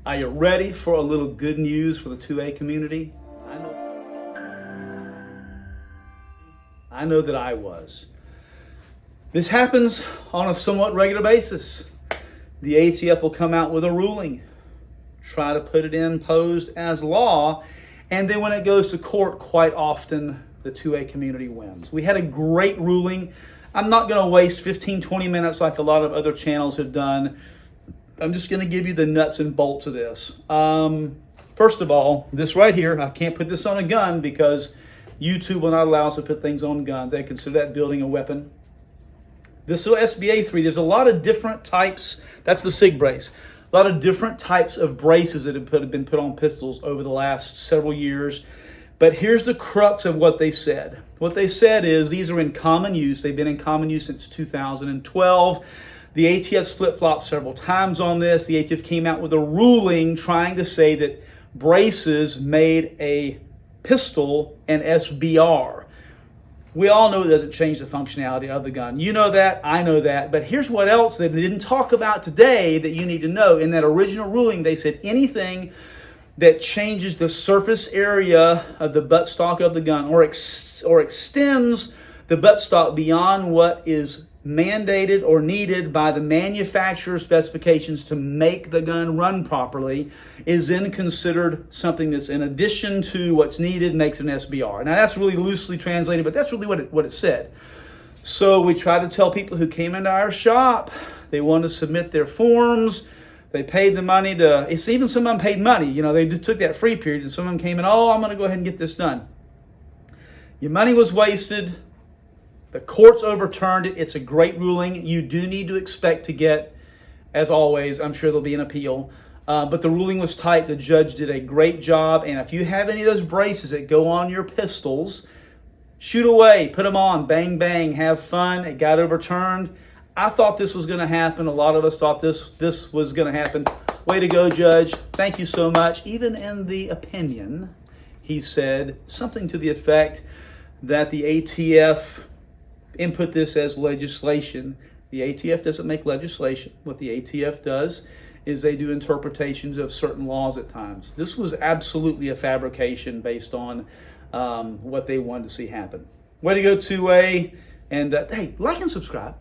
Are you ready for a little good news for the 2A community? I know that I was. This happens on a somewhat regular basis. The ATF will come out with a ruling, try to put it imposed as law, and then when it goes to court, quite often the 2A community wins. We had a great ruling. I'm not going to waste 15, 20 minutes like a lot of other channels have done. I'm just going to give you the nuts and bolts of this. First of all, this right here, I can't put this on a gun because YouTube will not allow us to put things on guns. They consider that building a weapon. This little SBA 3, there's a lot of different types. That's the SIG brace. A lot of different types of braces that have been put on pistols over the last several years. But here's the crux of what they said. What they said is these are in common use. They've been in common use since 2012. The ATF's flip-flopped several times on this. The ATF came out with a ruling trying to say that braces made a pistol an SBR. We all know it doesn't change the functionality of the gun. You know that, I know that, but here's what else they didn't talk about today that you need to know. In that original ruling, they said anything that changes the surface area of the buttstock of the gun or extends the buttstock beyond what is mandated or needed by the manufacturer specifications to make the gun run properly is then considered something that's in addition to what's needed, makes an SBR. Now that's really loosely translated, but that's really what it said. So we tried to tell people who came into our shop, they wanted to submit their forms, they paid the money it's even some of them paid money, they just took that free period and some of them came in, I'm going to go ahead and get this done. Your money was wasted. The court's overturned it. It's a great ruling. You do need to expect to get, as always, I'm sure there'll be an appeal. But the ruling was tight. The judge did a great job. And if you have any of those braces that go on your pistols, shoot away, put them on, bang, bang, have fun. It got overturned. I thought this was going to happen. A lot of us thought this was going to happen. Way to go, Judge. Thank you so much. Even in the opinion, he said something to the effect that the ATF input this as legislation. The ATF doesn't make legislation. What the ATF does is they do interpretations of certain laws at times. This was absolutely a fabrication based on what they wanted to see happen. Way to go, 2A. And hey, like and subscribe.